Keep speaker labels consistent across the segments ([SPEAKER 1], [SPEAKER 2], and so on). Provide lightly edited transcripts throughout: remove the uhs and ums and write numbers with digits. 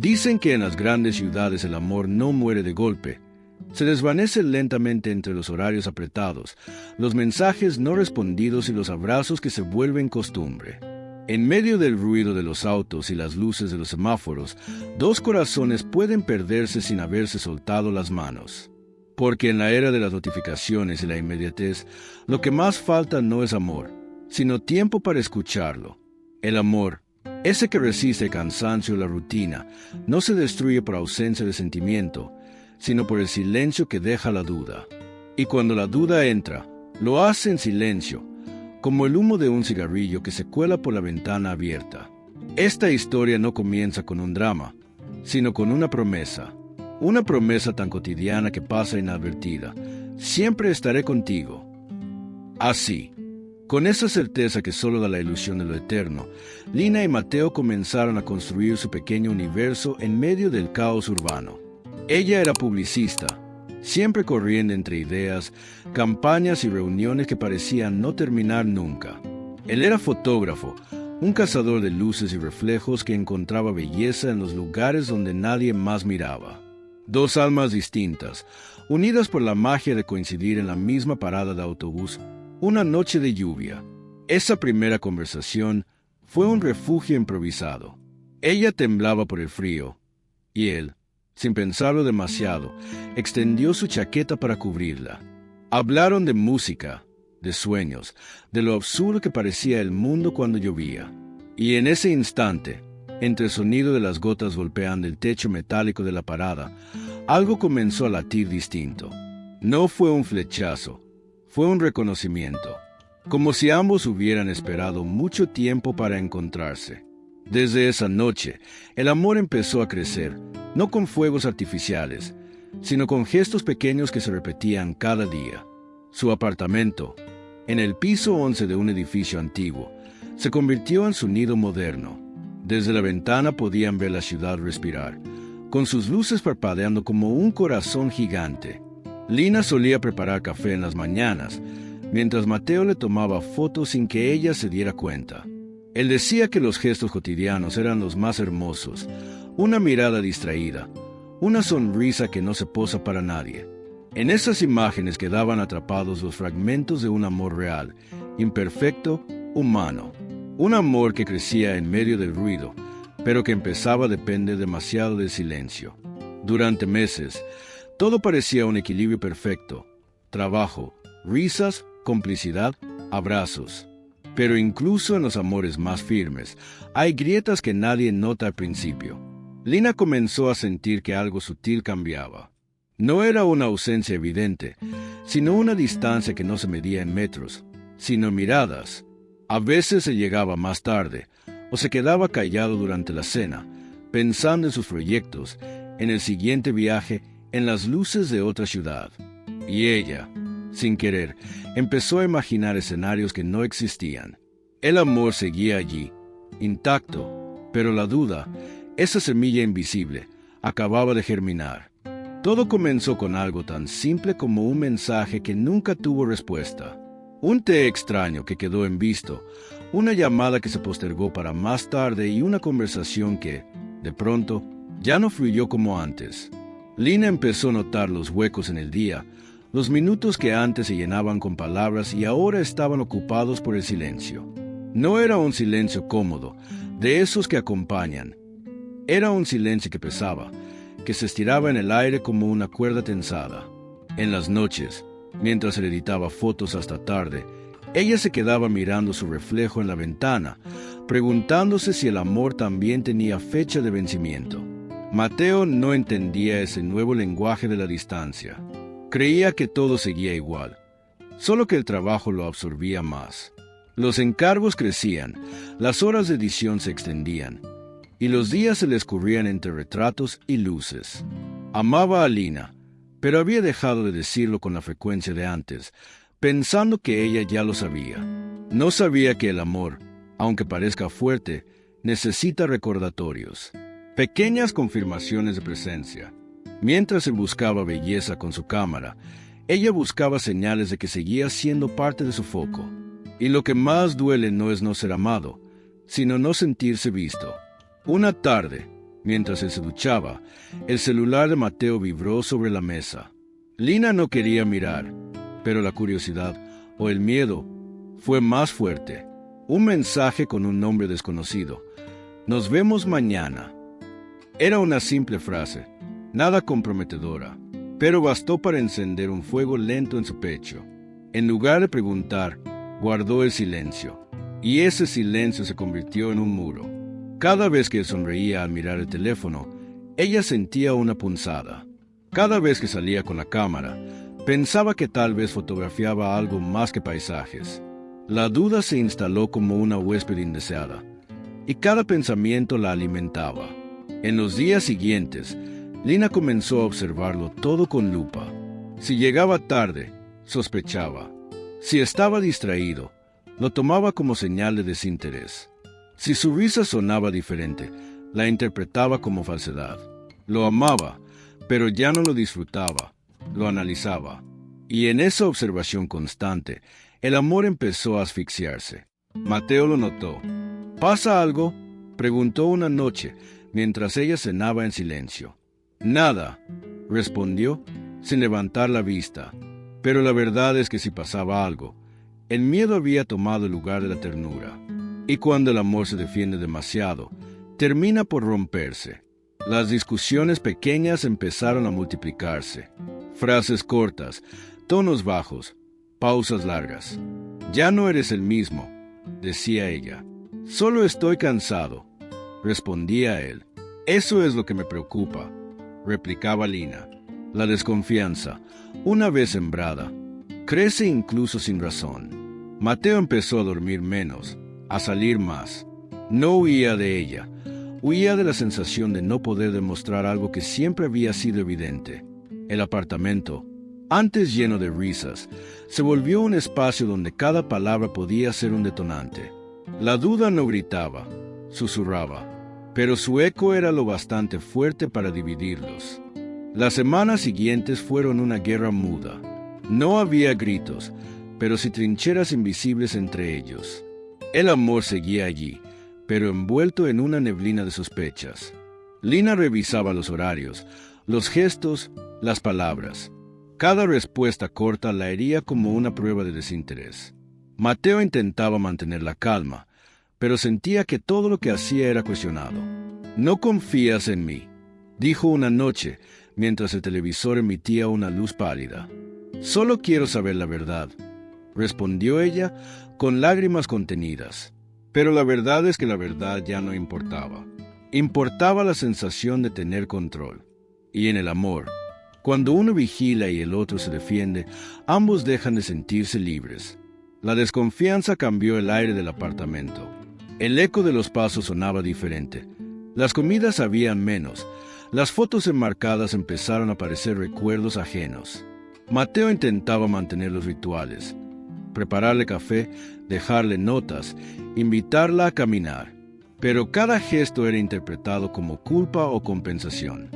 [SPEAKER 1] Dicen que en las grandes ciudades el amor no muere de golpe. Se desvanece lentamente entre los horarios apretados, los mensajes no respondidos y los abrazos que se vuelven costumbre. En medio del ruido de los autos y las luces de los semáforos, dos corazones pueden perderse sin haberse soltado las manos. Porque en la era de las notificaciones y la inmediatez, lo que más falta no es amor, sino tiempo para escucharlo. El amor, ese que resiste el cansancio y la rutina, no se destruye por ausencia de sentimiento, sino por el silencio que deja la duda. Y cuando la duda entra, lo hace en silencio, como el humo de un cigarrillo que se cuela por la ventana abierta. Esta historia no comienza con un drama, sino con una promesa tan cotidiana que pasa inadvertida. Siempre estaré contigo. Así, con esa certeza que solo da la ilusión de lo eterno, Lina y Mateo comenzaron a construir su pequeño universo en medio del caos urbano. Ella era publicista, siempre corriendo entre ideas, campañas y reuniones que parecían no terminar nunca. Él era fotógrafo, un cazador de luces y reflejos que encontraba belleza en los lugares donde nadie más miraba. Dos almas distintas, unidas por la magia de coincidir en la misma parada de autobús, una noche de lluvia. Esa primera conversación fue un refugio improvisado. Ella temblaba por el frío, y él, sin pensarlo demasiado, extendió su chaqueta para cubrirla. Hablaron de música, de sueños, de lo absurdo que parecía el mundo cuando llovía. Y en ese instante, entre el sonido de las gotas golpeando el techo metálico de la parada, algo comenzó a latir distinto. No fue un flechazo, fue un reconocimiento, como si ambos hubieran esperado mucho tiempo para encontrarse. Desde esa noche, el amor empezó a crecer, no con fuegos artificiales, sino con gestos pequeños que se repetían cada día. Su apartamento, en el piso 11 de un edificio antiguo, se convirtió en su nido moderno. Desde la ventana podían ver la ciudad respirar, con sus luces parpadeando como un corazón gigante. Lina solía preparar café en las mañanas, mientras Mateo le tomaba fotos sin que ella se diera cuenta. Él decía que los gestos cotidianos eran los más hermosos, una mirada distraída, una sonrisa que no se posa para nadie. En esas imágenes quedaban atrapados los fragmentos de un amor real, imperfecto, humano. Un amor que crecía en medio del ruido, pero que empezaba a depender demasiado del silencio. Durante meses, todo parecía un equilibrio perfecto: trabajo, risas, complicidad, abrazos. Pero incluso en los amores más firmes, hay grietas que nadie nota al principio. Lina comenzó a sentir que algo sutil cambiaba. No era una ausencia evidente, sino una distancia que no se medía en metros, sino en miradas. A veces se llegaba más tarde, o se quedaba callado durante la cena, pensando en sus proyectos, en el siguiente viaje, en las luces de otra ciudad. Y ella, sin querer, empezó a imaginar escenarios que no existían. El amor seguía allí, intacto, pero la duda, esa semilla invisible, acababa de germinar. Todo comenzó con algo tan simple como un mensaje que nunca tuvo respuesta. Un té extraño que quedó en visto, una llamada que se postergó para más tarde y una conversación que, de pronto, ya no fluyó como antes. Lina empezó a notar los huecos en el día, los minutos que antes se llenaban con palabras y ahora estaban ocupados por el silencio. No era un silencio cómodo, de esos que acompañan. Era un silencio que pesaba, que se estiraba en el aire como una cuerda tensada. En las noches, mientras él editaba fotos hasta tarde, ella se quedaba mirando su reflejo en la ventana, preguntándose si el amor también tenía fecha de vencimiento. Mateo no entendía ese nuevo lenguaje de la distancia. Creía que todo seguía igual, solo que el trabajo lo absorbía más. Los encargos crecían, las horas de edición se extendían, y los días se le escurrían entre retratos y luces. Amaba a Lina, pero había dejado de decirlo con la frecuencia de antes, pensando que ella ya lo sabía. No sabía que el amor, aunque parezca fuerte, necesita recordatorios, pequeñas confirmaciones de presencia. Mientras él buscaba belleza con su cámara, ella buscaba señales de que seguía siendo parte de su foco. Y lo que más duele no es no ser amado, sino no sentirse visto. Una tarde, Mientras él se duchaba, el celular de Mateo vibró sobre la mesa. Lina no quería mirar, pero la curiosidad o el miedo fue más fuerte. Un mensaje con un nombre desconocido. Nos vemos mañana. Era una simple frase, nada comprometedora, pero bastó para encender un fuego lento en su pecho. En lugar de preguntar, guardó el silencio, y ese silencio se convirtió en un muro. Cada vez que sonreía al mirar el teléfono, ella sentía una punzada. Cada vez que salía con la cámara, pensaba que tal vez fotografiaba algo más que paisajes. La duda se instaló como una huésped indeseada, y cada pensamiento la alimentaba. En los días siguientes, Lina comenzó a observarlo todo con lupa. Si llegaba tarde, sospechaba. Si estaba distraído, lo tomaba como señal de desinterés. Si su risa sonaba diferente, la interpretaba como falsedad. Lo amaba, pero ya no lo disfrutaba, lo analizaba. Y en esa observación constante, el amor empezó a asfixiarse. Mateo lo notó. ¿Pasa algo?, preguntó una noche, mientras ella cenaba en silencio. Nada, respondió, sin levantar la vista. Pero la verdad es que si pasaba algo, el miedo había tomado el lugar de la ternura. Y cuando el amor se defiende demasiado, termina por romperse. Las discusiones pequeñas empezaron a multiplicarse. Frases cortas, tonos bajos, pausas largas. «Ya no eres el mismo», decía ella. «Solo estoy cansado», respondía él. «Eso es lo que me preocupa», replicaba Lina. La desconfianza, una vez sembrada, crece incluso sin razón. Mateo empezó a dormir menos, a salir más. No huía de ella, huía de la sensación de no poder demostrar algo que siempre había sido evidente. El apartamento, antes lleno de risas, se volvió un espacio donde cada palabra podía ser un detonante. La duda no gritaba, susurraba, pero su eco era lo bastante fuerte para dividirlos. Las semanas siguientes fueron una guerra muda. No había gritos, pero sí trincheras invisibles entre ellos. El amor seguía allí, pero envuelto en una neblina de sospechas. Lina revisaba los horarios, los gestos, las palabras. Cada respuesta corta la hería como una prueba de desinterés. Mateo intentaba mantener la calma, pero sentía que todo lo que hacía era cuestionado. «No confías en mí», dijo una noche, mientras el televisor emitía una luz pálida. «Solo quiero saber la verdad», respondió ella con lágrimas contenidas. Pero la verdad es que la verdad ya no importaba. Importaba la sensación de tener control. Y en el amor, cuando uno vigila y el otro se defiende, ambos dejan de sentirse libres. La desconfianza cambió el aire del apartamento. El eco de los pasos sonaba diferente. Las comidas sabían menos. Las fotos enmarcadas empezaron a parecer recuerdos ajenos. Mateo intentaba mantener los rituales. Prepararle café, dejarle notas, invitarla a caminar. Pero cada gesto era interpretado como culpa o compensación.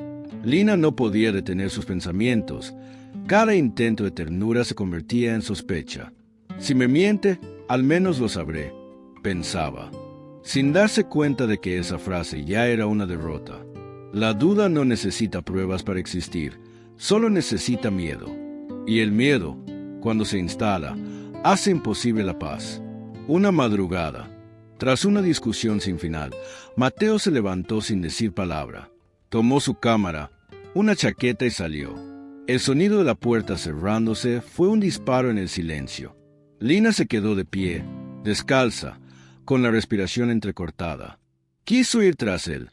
[SPEAKER 1] Lina no podía detener sus pensamientos. Cada intento de ternura se convertía en sospecha. «Si me miente, al menos lo sabré», pensaba, sin darse cuenta de que esa frase ya era una derrota. La duda no necesita pruebas para existir, solo necesita miedo. Y el miedo, cuando se instala, hace imposible la paz. Una madrugada, tras una discusión sin final, Mateo se levantó sin decir palabra. Tomó su cámara, una chaqueta y salió. El sonido de la puerta cerrándose fue un disparo en el silencio. Lina se quedó de pie, descalza, con la respiración entrecortada. Quiso ir tras él,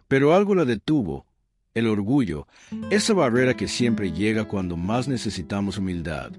[SPEAKER 1] pero algo la detuvo. El orgullo, esa barrera que siempre llega cuando más necesitamos humildad.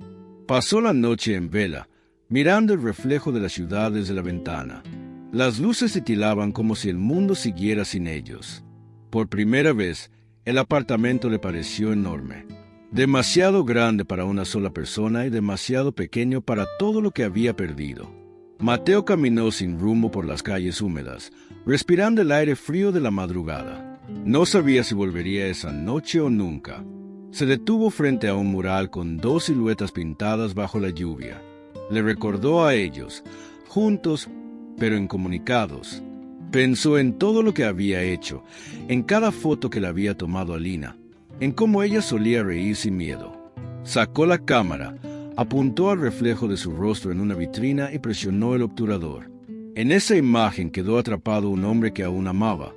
[SPEAKER 1] Pasó la noche en vela, mirando el reflejo de la ciudad desde la ventana. Las luces titilaban como si el mundo siguiera sin ellos. Por primera vez, el apartamento le pareció enorme. Demasiado grande para una sola persona y demasiado pequeño para todo lo que había perdido. Mateo caminó sin rumbo por las calles húmedas, respirando el aire frío de la madrugada. No sabía si volvería esa noche o nunca. Se detuvo frente a un mural con dos siluetas pintadas bajo la lluvia. Le recordó a ellos, juntos, pero incomunicados. Pensó en todo lo que había hecho, en cada foto que le había tomado a Lina, en cómo ella solía reír sin miedo. Sacó la cámara, apuntó al reflejo de su rostro en una vitrina y presionó el obturador. En esa imagen quedó atrapado un hombre que aún amaba,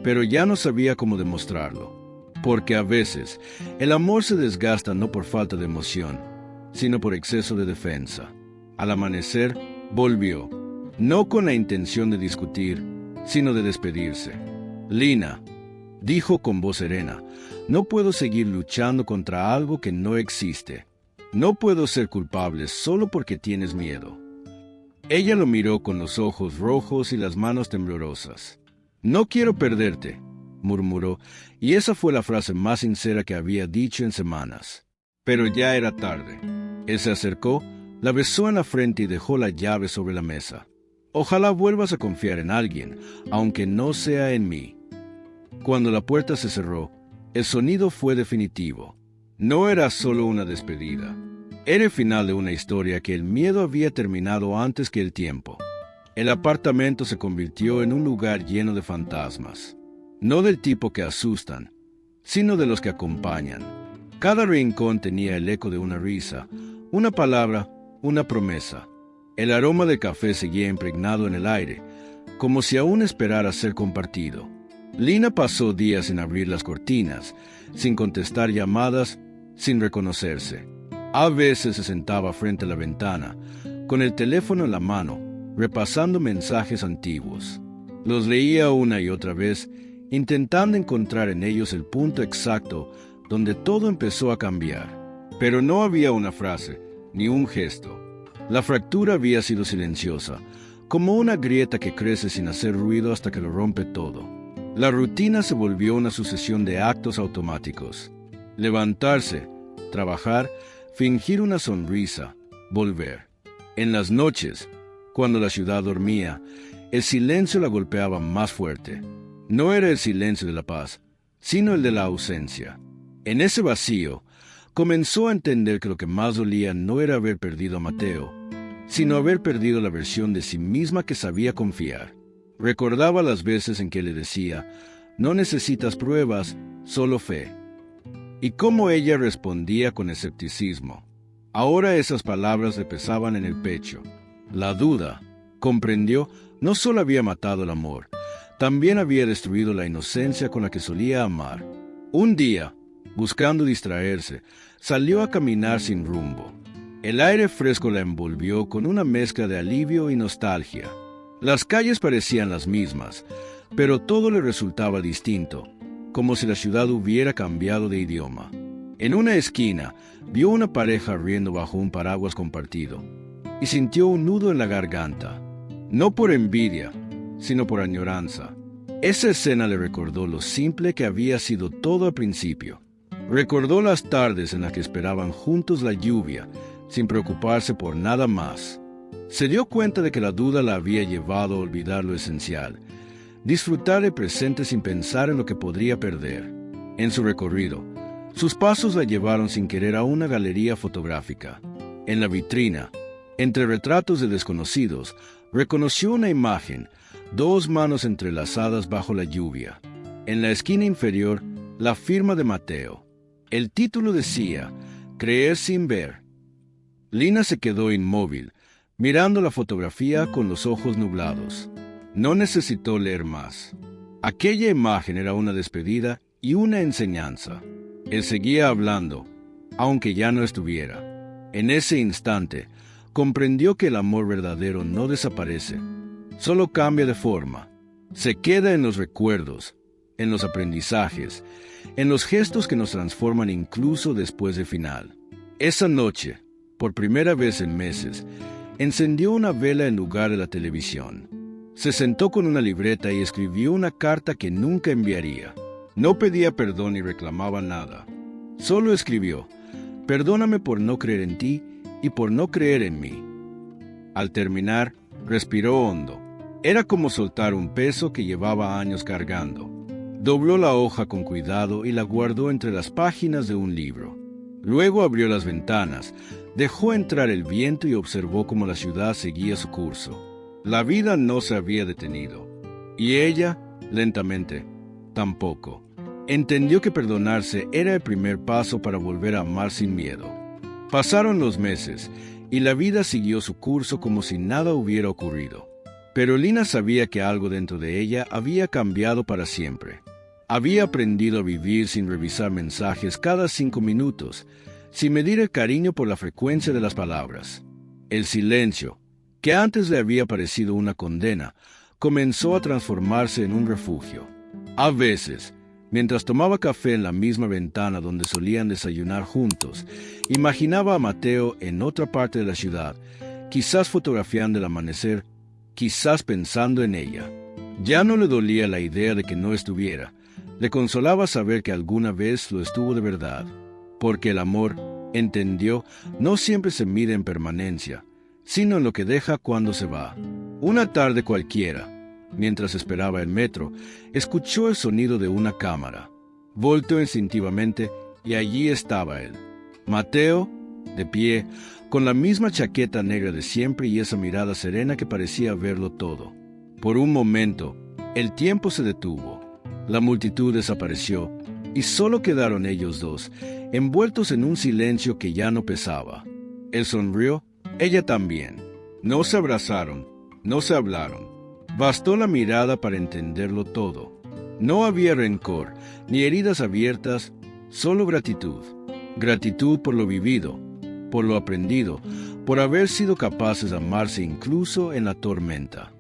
[SPEAKER 1] pero ya no sabía cómo demostrarlo. Porque a veces el amor se desgasta no por falta de emoción, sino por exceso de defensa. Al amanecer, volvió, no con la intención de discutir, sino de despedirse. Lina, dijo con voz serena, no puedo seguir luchando contra algo que no existe. No puedo ser culpable solo porque tienes miedo. Ella lo miró con los ojos rojos y las manos temblorosas. No quiero perderte, murmuró, y esa fue la frase más sincera que había dicho en semanas. Pero ya era tarde. Él se acercó, la besó en la frente y dejó la llave sobre la mesa. Ojalá vuelvas a confiar en alguien, aunque no sea en mí. Cuando la puerta se cerró, el sonido fue definitivo. No era solo una despedida. Era el final de una historia que el miedo había terminado antes que el tiempo. El apartamento se convirtió en un lugar lleno de fantasmas. No del tipo que asustan, sino de los que acompañan. Cada rincón tenía el eco de una risa, una palabra, una promesa. El aroma del café seguía impregnado en el aire, como si aún esperara ser compartido. Lina pasó días sin abrir las cortinas, sin contestar llamadas, sin reconocerse. A veces se sentaba frente a la ventana, con el teléfono en la mano, repasando mensajes antiguos. Los leía una y otra vez, intentando encontrar en ellos el punto exacto donde todo empezó a cambiar. Pero no había una frase, ni un gesto. La fractura había sido silenciosa, como una grieta que crece sin hacer ruido hasta que lo rompe todo. La rutina se volvió una sucesión de actos automáticos. Levantarse, trabajar, fingir una sonrisa, volver. En las noches, cuando la ciudad dormía, el silencio la golpeaba más fuerte. No era el silencio de la paz, sino el de la ausencia. En ese vacío, comenzó a entender que lo que más dolía no era haber perdido a Mateo, sino haber perdido la versión de sí misma que sabía confiar. Recordaba las veces en que le decía, no necesitas pruebas, solo fe. Y cómo ella respondía con escepticismo. Ahora esas palabras le pesaban en el pecho. La duda, comprendió, no solo había matado el amor, también había destruido la inocencia con la que solía amar. Un día, buscando distraerse, salió a caminar sin rumbo. El aire fresco la envolvió con una mezcla de alivio y nostalgia. Las calles parecían las mismas, pero todo le resultaba distinto, como si la ciudad hubiera cambiado de idioma. En una esquina, vio una pareja riendo bajo un paraguas compartido, y sintió un nudo en la garganta, no por envidia, sino por añoranza. Esa escena le recordó lo simple que había sido todo al principio. Recordó las tardes en las que esperaban juntos la lluvia, sin preocuparse por nada más. Se dio cuenta de que la duda la había llevado a olvidar lo esencial, disfrutar el presente sin pensar en lo que podría perder. En su recorrido, sus pasos la llevaron sin querer a una galería fotográfica. En la vitrina, entre retratos de desconocidos, reconoció una imagen, dos manos entrelazadas bajo la lluvia. En la esquina inferior, la firma de Mateo. El título decía, Creer sin ver. Lina se quedó inmóvil, mirando la fotografía con los ojos nublados. No necesitó leer más. Aquella imagen era una despedida y una enseñanza. Él seguía hablando, aunque ya no estuviera. En ese instante, comprendió que el amor verdadero no desaparece, solo cambia de forma. Se queda en los recuerdos, en los aprendizajes, en los gestos que nos transforman incluso después del final. Esa noche, por primera vez en meses, encendió una vela en lugar de la televisión. Se sentó con una libreta y escribió una carta que nunca enviaría. No pedía perdón ni reclamaba nada. Solo escribió, perdóname por no creer en ti y por no creer en mí. Al terminar, respiró hondo. Era como soltar un peso que llevaba años cargando. Dobló la hoja con cuidado y la guardó entre las páginas de un libro. Luego abrió las ventanas, dejó entrar el viento y observó cómo la ciudad seguía su curso. La vida no se había detenido. Y ella, lentamente, tampoco. Entendió que perdonarse era el primer paso para volver a amar sin miedo. Pasaron los meses, y la vida siguió su curso como si nada hubiera ocurrido. Pero Lina sabía que algo dentro de ella había cambiado para siempre. Había aprendido a vivir sin revisar mensajes cada 5 minutos, sin medir el cariño por la frecuencia de las palabras. El silencio, que antes le había parecido una condena, comenzó a transformarse en un refugio. A veces, mientras tomaba café en la misma ventana donde solían desayunar juntos, imaginaba a Mateo en otra parte de la ciudad, quizás fotografiando el amanecer, quizás pensando en ella. Ya no le dolía la idea de que no estuviera. Le consolaba saber que alguna vez lo estuvo de verdad, porque el amor, entendió, no siempre se mide en permanencia, sino en lo que deja cuando se va. Una tarde cualquiera, mientras esperaba el metro, escuchó el sonido de una cámara. Volteó instintivamente y allí estaba él. Mateo, de pie, con la misma chaqueta negra de siempre y esa mirada serena que parecía verlo todo. Por un momento, el tiempo se detuvo. La multitud desapareció y solo quedaron ellos dos, envueltos en un silencio que ya no pesaba. Él sonrió, ella también. No se abrazaron, no se hablaron. Bastó la mirada para entenderlo todo. No había rencor, ni heridas abiertas, solo gratitud. Gratitud por lo vivido, por lo aprendido, por haber sido capaces de amarse incluso en la tormenta.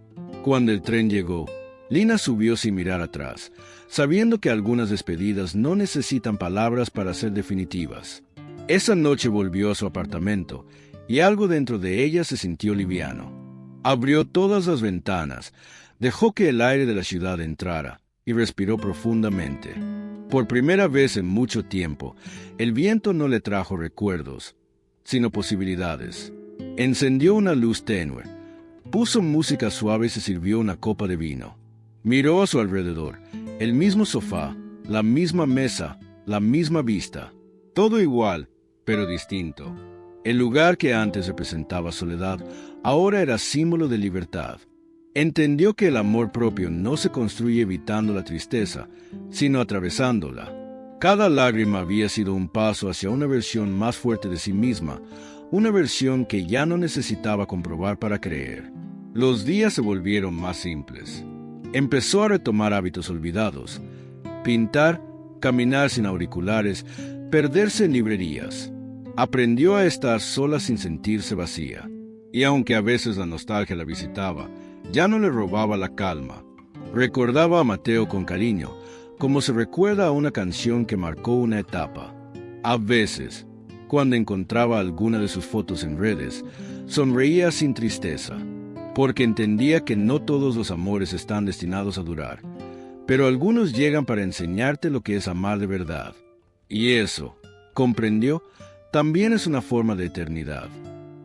[SPEAKER 1] Cuando el tren llegó, Lina subió sin mirar atrás, sabiendo que algunas despedidas no necesitan palabras para ser definitivas. Esa noche volvió a su apartamento, y algo dentro de ella se sintió liviano. Abrió todas las ventanas, dejó que el aire de la ciudad entrara, y respiró profundamente. Por primera vez en mucho tiempo, el viento no le trajo recuerdos, sino posibilidades. Encendió una luz tenue, puso música suave y se sirvió una copa de vino. Miró a su alrededor, el mismo sofá, la misma mesa, la misma vista. Todo igual, pero distinto. El lugar que antes representaba soledad, ahora era símbolo de libertad. Entendió que el amor propio no se construye evitando la tristeza, sino atravesándola. Cada lágrima había sido un paso hacia una versión más fuerte de sí misma, una versión que ya no necesitaba comprobar para creer. Los días se volvieron más simples. Empezó a retomar hábitos olvidados: pintar, caminar sin auriculares, perderse en librerías. Aprendió a estar sola sin sentirse vacía. Y aunque a veces la nostalgia la visitaba, ya no le robaba la calma. Recordaba a Mateo con cariño, como se recuerda a una canción que marcó una etapa. A veces, cuando encontraba alguna de sus fotos en redes, sonreía sin tristeza, porque entendía que no todos los amores están destinados a durar, pero algunos llegan para enseñarte lo que es amar de verdad. Y eso, comprendió, también es una forma de eternidad.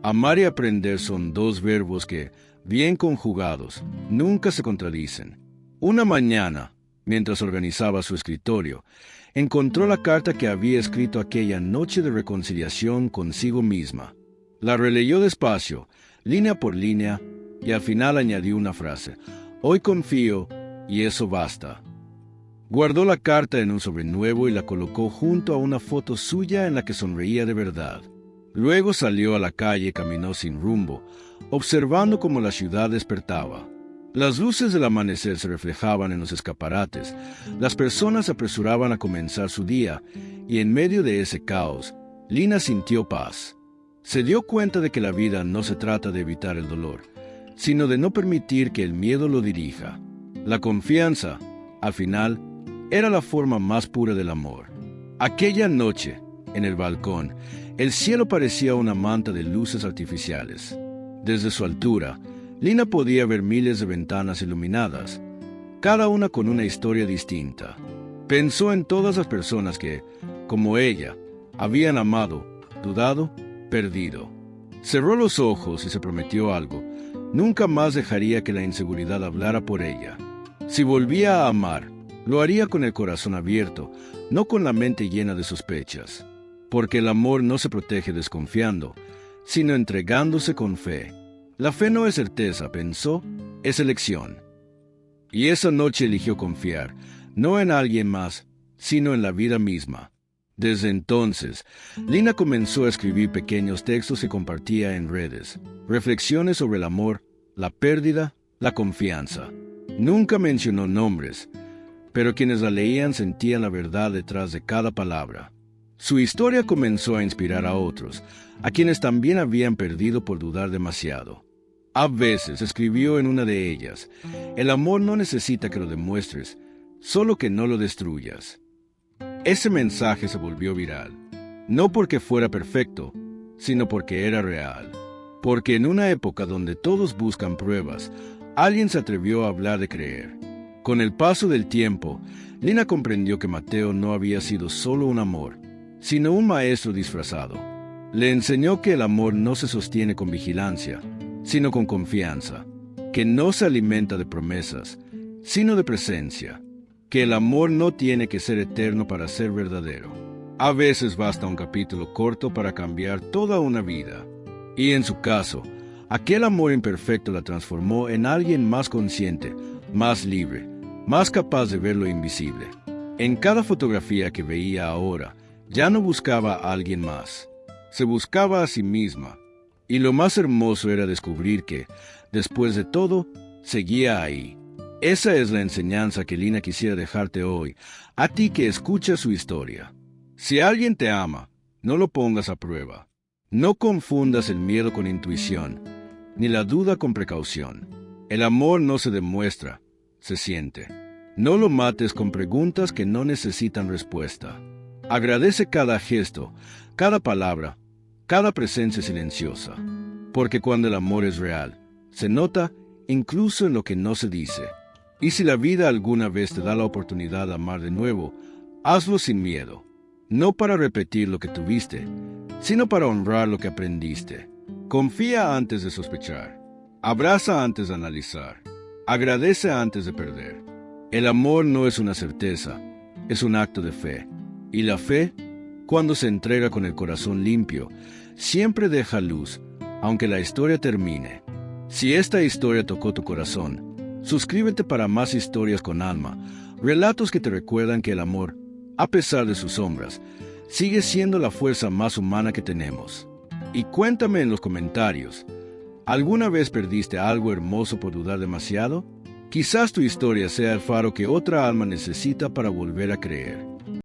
[SPEAKER 1] Amar y aprender son dos verbos que, bien conjugados, nunca se contradicen. Una mañana, mientras organizaba su escritorio, encontró la carta que había escrito aquella noche de reconciliación consigo misma. La releyó despacio, línea por línea, y al final añadió una frase: «Hoy confío, y eso basta». Guardó la carta en un sobre nuevo y la colocó junto a una foto suya en la que sonreía de verdad. Luego salió a la calle y caminó sin rumbo, observando cómo la ciudad despertaba. Las luces del amanecer se reflejaban en los escaparates, las personas se apresuraban a comenzar su día, y en medio de ese caos, Lina sintió paz. Se dio cuenta de que la vida no se trata de evitar el dolor, sino de no permitir que el miedo lo dirija. La confianza, al final, era la forma más pura del amor. Aquella noche, en el balcón, el cielo parecía una manta de luces artificiales. Desde su altura, Lina podía ver miles de ventanas iluminadas, cada una con una historia distinta. Pensó en todas las personas que, como ella, habían amado, dudado, perdido. Cerró los ojos y se prometió algo: nunca más dejaría que la inseguridad hablara por ella. Si volvía a amar, lo haría con el corazón abierto, no con la mente llena de sospechas. Porque el amor no se protege desconfiando, sino entregándose con fe. La fe no es certeza, pensó, es elección. Y esa noche eligió confiar, no en alguien más, sino en la vida misma. Desde entonces, Lina comenzó a escribir pequeños textos que compartía en redes, reflexiones sobre el amor, la pérdida, la confianza. Nunca mencionó nombres, pero quienes la leían sentían la verdad detrás de cada palabra. Su historia comenzó a inspirar a otros, a quienes también habían perdido por dudar demasiado. A veces escribió en una de ellas: el amor no necesita que lo demuestres, solo que no lo destruyas. Ese mensaje se volvió viral, no porque fuera perfecto, sino porque era real. Porque en una época donde todos buscan pruebas, alguien se atrevió a hablar de creer. Con el paso del tiempo, Lina comprendió que Mateo no había sido solo un amor, sino un maestro disfrazado. Le enseñó que el amor no se sostiene con vigilancia, sino con confianza, que no se alimenta de promesas, sino de presencia, que el amor no tiene que ser eterno para ser verdadero. A veces basta un capítulo corto para cambiar toda una vida. Y en su caso, aquel amor imperfecto la transformó en alguien más consciente, más libre, más capaz de ver lo invisible. En cada fotografía que veía ahora, ya no buscaba a alguien más, se buscaba a sí misma. Y lo más hermoso era descubrir que, después de todo, seguía ahí. Esa es la enseñanza que Lina quisiera dejarte hoy, a ti que escuchas su historia. Si alguien te ama, no lo pongas a prueba. No confundas el miedo con intuición, ni la duda con precaución. El amor no se demuestra, se siente. No lo mates con preguntas que no necesitan respuesta. Agradece cada gesto, cada palabra, cada presencia silenciosa. Porque cuando el amor es real, se nota incluso en lo que no se dice. Y si la vida alguna vez te da la oportunidad de amar de nuevo, hazlo sin miedo. No para repetir lo que tuviste, sino para honrar lo que aprendiste. Confía antes de sospechar. Abraza antes de analizar. Agradece antes de perder. El amor no es una certeza, es un acto de fe. Y la fe, cuando se entrega con el corazón limpio, siempre deja luz, aunque la historia termine. Si esta historia tocó tu corazón, suscríbete para más historias con alma, relatos que te recuerdan que el amor, a pesar de sus sombras, sigue siendo la fuerza más humana que tenemos. Y cuéntame en los comentarios, ¿alguna vez perdiste algo hermoso por dudar demasiado? Quizás tu historia sea el faro que otra alma necesita para volver a creer.